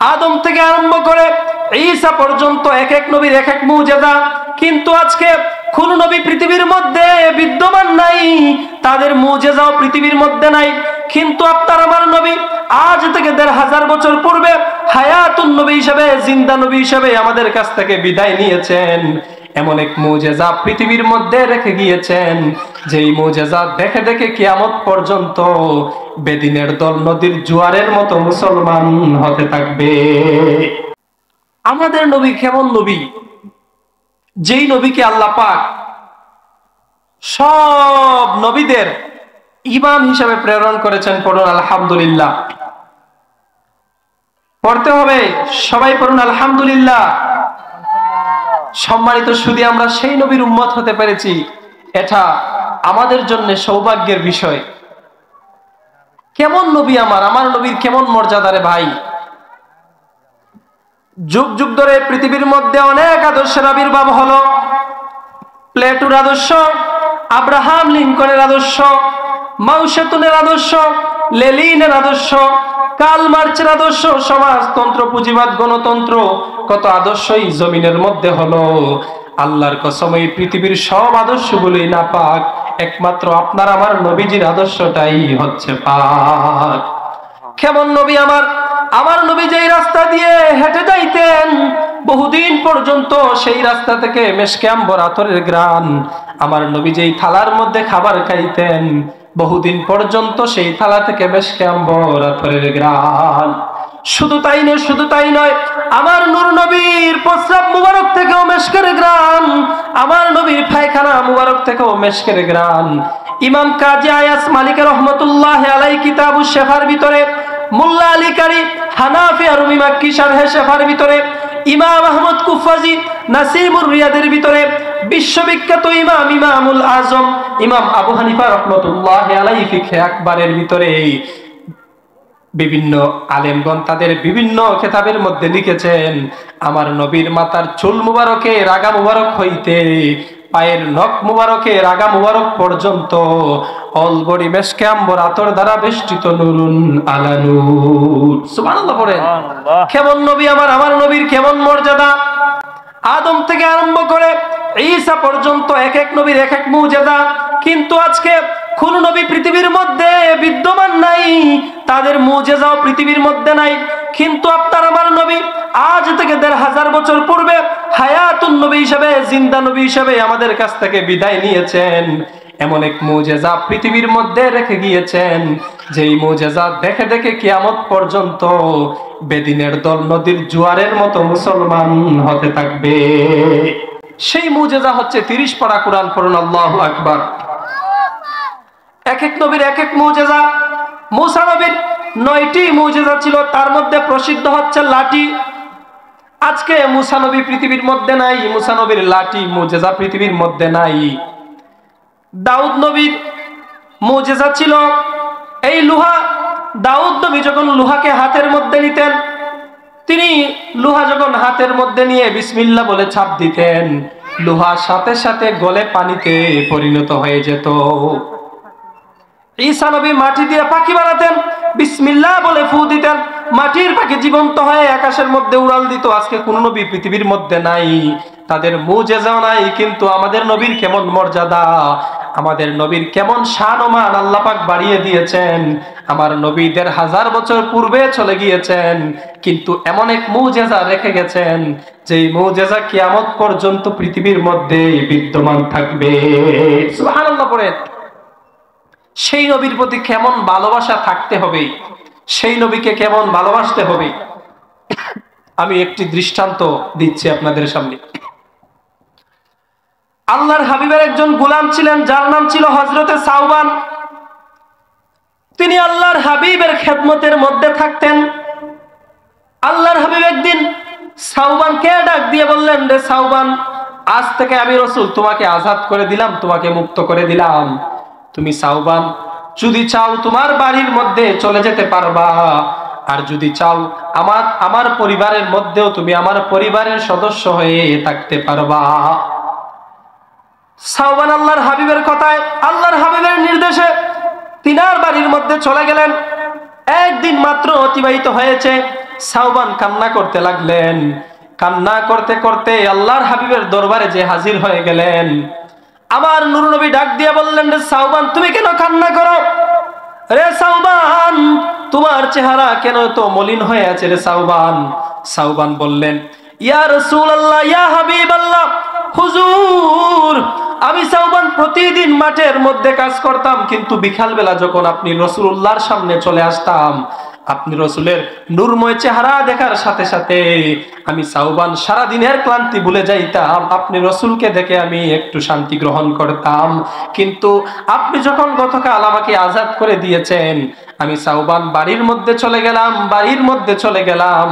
আদম থেকে আরম্ভ করে ঈসা পর্যন্ত এক এক নবীর এক এক মুজিজা। কিন্তু আজকে কোন নবী পৃথিবীর মধ্যে বিদ্যমান নাই, তাদের মুজিজাও পৃথিবীর মধ্যে নাই। কিন্তু আপনার আমার নবী আজ থেকে ১৫০০ বছর পূর্বে হায়াতুন নবী হিসেবে, জিন্দা নবী হিসেবে আমাদের কাছ থেকে বিদায় নিয়েছেন। এমন এক মুজিজা পৃথিবীর মধ্যে রেখে গিয়েছেন, যেই মুজিজা দেখে দেখে কিয়ামত পর্যন্ত বেদিনের দল নদীর জোয়ারের মতো মুসলমান হতে থাকবে। আমাদের নবী কেমন নবী? যেই নবীকে আল্লাহ পাক সব নবীদের ইমাম হিসেবে প্রেরণ করেছেন। পড়ুন আলহামদুলিল্লাহ। পড়তে হবে, সবাই পড়ুন আলহামদুলিল্লাহ। সম্মানিত শুধু আমরা সেই নবীর উম্মত হতে পেরেছি, এটা আমাদের জন্য সৌভাগ্যের বিষয়। কেমন নবী আমার নবীর কেমন মর্যাদারে ভাই। যুগ যুগ ধরে পৃথিবীর মধ্যে অনেক আদর্শের আবির্ভাব হলো। প্লেটোর আদর্শ, আব্রাহাম লিঙ্কনের আদর্শ, মাও সেতুনের আদর্শ, লেনিনের আদর্শ, কার্ল মার্ক্সের আদর্শ, সমাজতন্ত্র, পুঁজিবাদ, গণতন্ত্র, কত আদর্শই জমিনের মধ্যে হলো। আল্লাহর কসম, এই পৃথিবীর সব আদর্শগুলোই না পাক, একমাত্র আপনার আমার নবীজির আদর্শটাই হচ্ছে পাক। কেমন নবী আমার নবী যেই রাস্তা দিয়ে হেঁটে যাইতেন, বহুদিন পর্যন্ত সেই রাস্তা থেকে মেশকে আম্বর আতরের ঘ্রাণ। আমার নবী যেই থালার মধ্যে খাবার খাইতেন, বহুদিন পর্যন্ত সেই থালা থেকে মেশকে আম্বর আতরের ঘ্রাণ। শুধু তাই নয়, আমার নূর নবীর প্রস্রাব মুবারক থেকেও মেশকের ঘ্রাণ, আমার নবীর পায়খানা মুবারক থেকেও মেশকের ঘ্রাণ। ইমাম কাজী আয়াস মালিক রহমতুল্লাহ আলাই কিতাবুশ শিফার ভিতরে, মোল্লা আলী কারি হানাফি আর রুমি মাক্কি শারহে শিফার ভিতরে, ইমাম আহমদ কুফাজি নাসিমুর রিয়াদের ভিতরে, বিশ্ববিখ্যাত ইমামুল আজম ইমাম আবু হানিফা রহমতুল্লাহ আলাইহি ফিকহে আকবরের ভিতরে বিভিন্ন আলেমগণ তাদের বিভিন্ন কিতাবের মধ্যে লিখেছেন, আমার নবীর মাথার চুল মুবারকে রাগা মুবারক হইতে পায়ের নখ মুবারকে রাগা মুবারক পর্যন্ত অলবডি মেশকে আম্বর আতর দ্বারা বেষ্টিত নুরুন আলা নূর। সুবহানাল্লাহ পড়েন। কেমন নবী আমার নবীর কেমন মর্যাদা। আদম থেকে আরম্ভ করে ঈসা পর্যন্ত এক এক নবীর এক এক মুজিজা। কিন্তু আজকে কোন নবী পৃথিবীর মধ্যে বিদ্যমান নাই, তাদের মুজিজাও পৃথিবীর মধ্যে নাই। কিন্তু আপনার আমার নবী আজ থেকে ১৫০০ বছর পূর্বে হায়াতুন নবী হিসেবে, জিন্দা নবী হিসেবে আমাদের কাছ থেকে বিদায় নিয়েছেন। এমন এক মুজিজা পৃথিবীর মধ্যে রেখে গিয়েছেন, যেই মুজিজা দেখে দেখে কিয়ামত পর্যন্ত বেদিনের দল নদীর জোয়ারের মতো মুসলমান হতে থাকবে। সেই মুজিজা হচ্ছে ৩০ পারা কোরআন। পড়ুন আল্লাহু আকবার। এক এক নবীর এক এক মুজিজা। মুসা নবীর ৯টি মুজিজা ছিল, তার মধ্যে প্রসিদ্ধ হচ্ছে লাঠি। আজকে মুসা নবী পৃথিবীর মধ্যে নাই, মুসা নবীর লাঠি মুজিজা পৃথিবীর মধ্যে নাই। দাউদ নবীর মুজিজা ছিল এই লোহা। দাউদ নবী যখন লোহাকে হাতের মধ্যে নিতেন, তিনি লোহা যখন হাতের মধ্যে নিয়ে বিসমিল্লাহ বলে ছাপ দিতেন, লোহা সাথে সাথে গলে পানিতে পরিণত হয়ে যেত। ঈসা নবী মাটি দিয়ে পাখি বানাতেন, বিসমিল্লাহ বলে ফু দিতেন, মাটির পাখি জীবন্ত হয়ে আকাশের মধ্যে উড়াল দিত। আজকে কোন নবী পৃথিবীর মধ্যে নাই, তাদের মুজিজাও নাই। কিন্তু আমাদের নবীর কেমন মর্যাদা, আমাদের নবীর কেমন শান ও মান আল্লাহ পাক বাড়িয়ে দিয়েছেন। আমার নবী ১৫০০ বছর পূর্বে চলে গিয়েছেন, কিন্তু এমন এক মুজিজা রেখে গেছেন, যেই মুজিজা কিয়ামত পর্যন্ত পৃথিবীর মধ্যে বিদ্যমান থাকবে। সুবহানাল্লাহ পড়েন। সেই নবীর প্রতি কেমন ভালোবাসা থাকতে হবে, সেই নবীকে কেমন ভালোবাসতে হবে। আমি একটি দৃষ্টান্ত দিচ্ছি আপনাদের সামনে। আল্লাহর হাবিবের একজন গোলাম ছিলেন, যার নাম ছিল হযরতে সাওবান। তিনি আল্লাহর হাবিবের খেদমতের মধ্যে থাকতেন। আল্লাহর হাবিব একদিন সাওবানকে ডাক দিয়ে বললেন, রে সাওবান, আজ থেকে আমি রাসূল তোমাকে আজাদ করে দিলাম, তোমাকে মুক্ত করে দিলাম। তুমি সাওবান, যদি চাও তোমার বাড়ির মধ্যে চলে যেতে পারবা, আর যদি চাও আমার পরিবারের মধ্যেও তুমি আমার পরিবারের সদস্য হয়ে থাকতে পারবা। সাওবান আল্লাহর হাবিবের কথায়, আল্লাহর হাবিবের নির্দেশে তিনার বাড়ির মধ্যে চলে গেলেন। একদিন মাত্র অতিবাহিত হয়েছে, সাওবান কান্না করতে লাগলেন। কান্না করতে করতে আল্লাহর হাবিবের দরবারে যে হাজির হয়ে গেলেন। আমার নূর নবী ডাক দিয়ে বললেন, রে সাওবান তুমি কেন কান্না করো? রে সাওবান তোমার চেহারা কেন তো মলিন হয়ে আছে রে সাওবান? সাওবান বললেন, ইয়া রাসূলুল্লাহ, ইয়া হাবিবাল্লাহ, হুজুর আমি সাওবান প্রতিদিন মাঠের মধ্যে কাজ করতাম, কিন্তু বিকাল বেলা যখন আপনি রাসূলুল্লাহর সামনে চলে আসতাম, আপনি রাসূলের নূরময় চেহারা দেখার সাথে সাথে আমি সাওবান সারা দিনের ক্লান্তি ভুলে যাইতাম। আপনি রাসূলকে দেখে আমি একটু শান্তি গ্রহণ করতাম। কিন্তু আপনি যখন গতকাল আমাকে আজাদ করে দিয়েছেন, আমি সাওবান বাড়ির মধ্যে চলে গেলাম।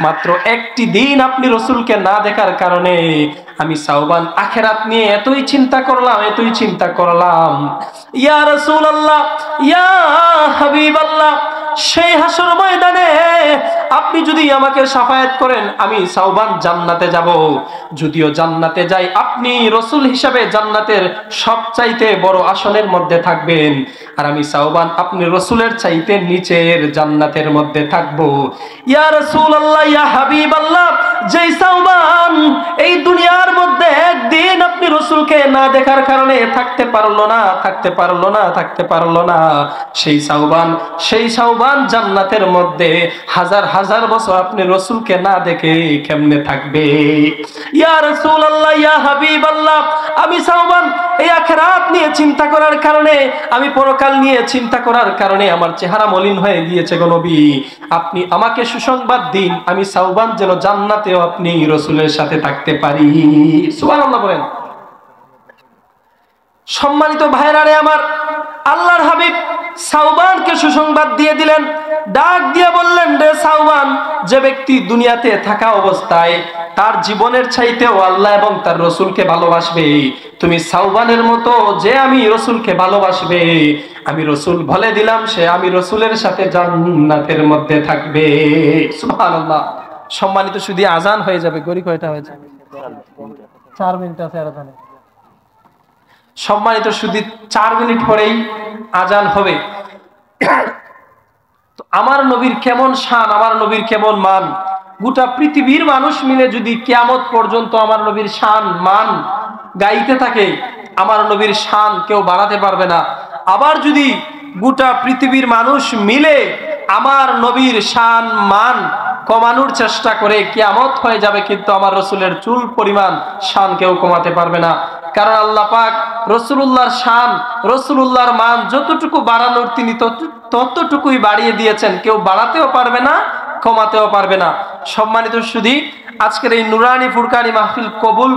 মাত্র একটি দিন আপনি রাসূলকে না দেখার কারণে আমি সাওবান আখিরাত নিয়ে এতই চিন্তা করলাম। ইয়া রাসূলুল্লাহ, ইয়া হাবিবাল্লাহ, সেই হাসর ময়দানে আপনি যদি আমাকে শাফায়াত করেন, আমি সাওবান জান্নাতে যাব। যদিও জান্নাতে যাই, আপনি রাসূল হিসাবে জান্নাতের সবচাইতে বড় আসনের মধ্যে থাকবেন, আর আমি সাওবান আপনি রাসূলের চাইতে নিচের জান্নাতের মধ্যে থাকব। ইয়া রাসূলুল্লাহ, ইয়া হাবিবাল্লাহ, যেই সাওবান এই দুনিয়ার মধ্যে একদিন আপনি রাসূলকে না দেখার কারণে থাকতে পারলো না, সেই সাওবান জান্নাতের মধ্যে হাজার হাজার বছর আপনি রাসূলকে না দেখে কেমনে থাকবে? ইয়া রাসূলুল্লাহ, ইয়া হাবিবাল্লাহ, আমি সাওবান এই আখিরাত নিয়ে চিন্তা করার কারণে, আমি পরকাল নিয়ে চিন্তা করার কারণে আমার চেহারা মলিন হয়ে গিয়েছে গো নবী। আপনি আমাকে সুসংবাদ দিন, আমি সাওবান যেন জান্নাতেও আপনি রাসূলের সাথে থাকতে পারি। সুবহানাল্লাহ বলেন। সম্মানিত ভাইরা রে আমার, আল্লাহর হাবিব সাওবানকে সুসংবাদ দিয়ে দিলেন। ডাক দিয়ে বললেন, রে সাওবান, যে ব্যক্তি দুনিয়াতে থাকা অবস্থায় তার জীবনের চাইতেও আল্লাহ এবং তার রাসূলকে ভালোবাসবে, তুমি সাওবানের মতো যে আমি রাসূলকে ভালোবাসবে, আমি রাসূল বলে দিলাম সে আমি রাসূলের সাথে জান্নাতের মধ্যে থাকবে। সুবহানাল্লাহ। সম্মানিত শুধু আজান হয়ে যাবে। গড়ি কয়টা হয়েছে? 4 মিনিট আছে আজানে। সম্মানিত শুধু 4 মিনিট পরেই আজান হবে। তো আমার নবীর কেমন শান, আমার নবীর কেমন মান, গোটা পৃথিবীর মানুষ মিলে যদি কিয়ামত পর্যন্ত আমার নবীর শান মান গাইতে থাকে, আমার নবীর শান কেউ বাড়াতে পারবে না। আবার যদি গোটা পৃথিবীর মানুষ মিলে আমার নবীর শান মান কমানোর চেষ্টা করে, কিয়ামত হয়ে যাবে, কিন্তু আমার রাসূলের চুল পরিমাণ শান কেউ কমাতে পারবে না। কারণ আল্লাহ পাক রাসূলুল্লাহর শান, রাসূলুল্লাহর মান যতটুকু বাড়ানোর তিনি ততটুকুই বাড়িয়ে দিয়েছেন। কেউ বাড়াতেও পারবে না, কমাতেও পারবে না। সম্মানিত সুধী, আজকের এই নুরানি ফুরকানি মাহফিল কবুল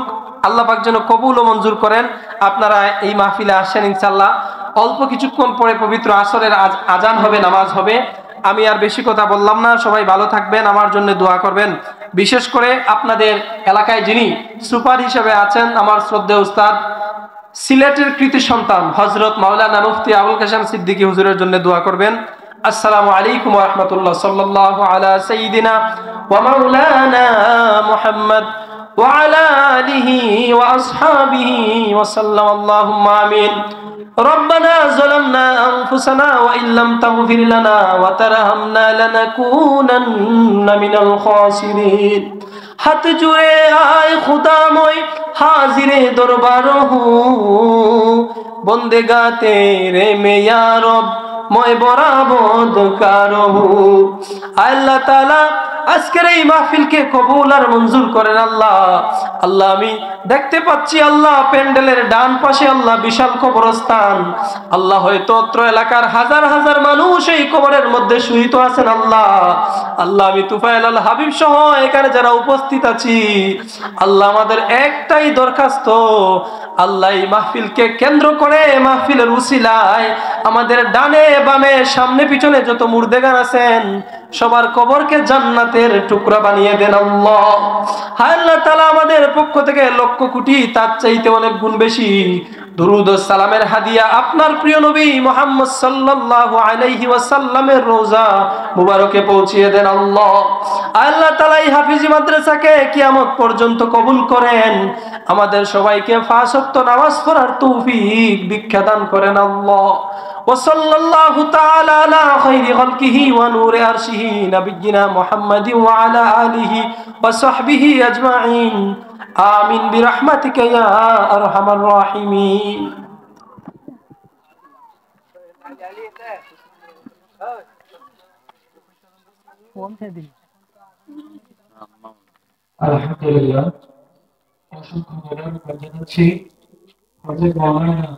আল্লাহ পাক যেন কবুল ও মঞ্জুর করেন। আপনারা এই মাহফিলে আসেন ইনশাআল্লাহ। অল্প কিছুক্ষণ পরে পবিত্র আসরের আজান হবে, নামাজ হবে। আমি আর বেশি কথা বললাম না। সবাই ভালো থাকবেন, আমার জন্য দোয়া করবেন। বিশেষ করে আপনাদের এলাকায় যিনি সুপার হিসেবে আছেন, আমার শ্রদ্ধেয় উস্তাদ, সিলেটের কৃতি সন্তান হযরত মাওলানা মুফতি আবুল কাশেম সিদ্দিকী হুজুরের জন্য দোয়া করবেন। আসসালামু আলাইকুম ওয়া রাহমাতুল্লাহ। সাল্লাল্লাহু আলা সাইয়্যিদিনা ওয়া মাওলানা মুহাম্মদ ওয়া আলা আলিহি ওয়া আসহাবিহি ওয়া সাল্লাম। আল্লাহুম্মা আমিন। ربنا ظلمنا أنفسنا وإن لم تغفر لنا وترحمنا لنكونن من الخاسرين। হাত জুড়ে আয় খুদাময়, হাজিরে দরবার হুঁ, বন্দেগা তেরে মে ইয়া রব, মই বরাবদ কারহু। আল্লাহ তাআলা আজকের এই মাহফিলকে কবুল আর মঞ্জুর করেন আল্লাহ। আল্লাহ আমি দেখতে পাচ্ছি আল্লাহ প্যান্ডেলের ডান পাশে আল্লাহ বিশাল কবরস্থান। আল্লাহ হয়তো অত্র এলাকার হাজার হাজার মানুষ এই কবরের মধ্যে শহীদ আছেন আল্লাহ। আল্লাহ আমি তুফাইল আল হাবিব সহ এখানে যারা উপস্থিত আছি, আল্লাহ আমাদের একটাই দরখাস্ত, আল্লাহ এই মাহফিলকে কেন্দ্র করে, মাহফিলের উসিলায় আমাদের ডানে বামে সামনে পিছনে যত মুর্দেগান আছেন সবার কবরকে জান্নাতের টুকরা বানিয়ে দেন আল্লাহ। হায় আল্লাহ তাআলা আমাদের পক্ষ থেকে লক্ষ কোটি তার চাইতে অনেক গুণ বেশি দুরুদ ও সালামের হাদিয়া আপনার প্রিয় নবী মুহাম্মদ সাল্লাল্লাহু আলাইহি ওয়াসাল্লামের রোজা মুবারকে পৌঁছিয়ে দেন আল্লাহ। আল্লাহ তাআলা এই হাফিজি মাদ্রাসাকে কিয়ামত পর্যন্ত কবুল করেন। আমাদের সবাইকে 5 ওয়াক্ত নামাজ পড়ার তৌফিক ভিক্ষা দান করেন আল্লাহ। وصلى الله تعالى على خير خلقه ونور عرشه نبينا محمد وعلى آله وصحبه أجمعين آمين برحمتك يا أرحم الراحمين আলহামদুলিল্লাহ অসংখ্য ধন্যবাদ জানাচ্ছি হযরত মাওলানা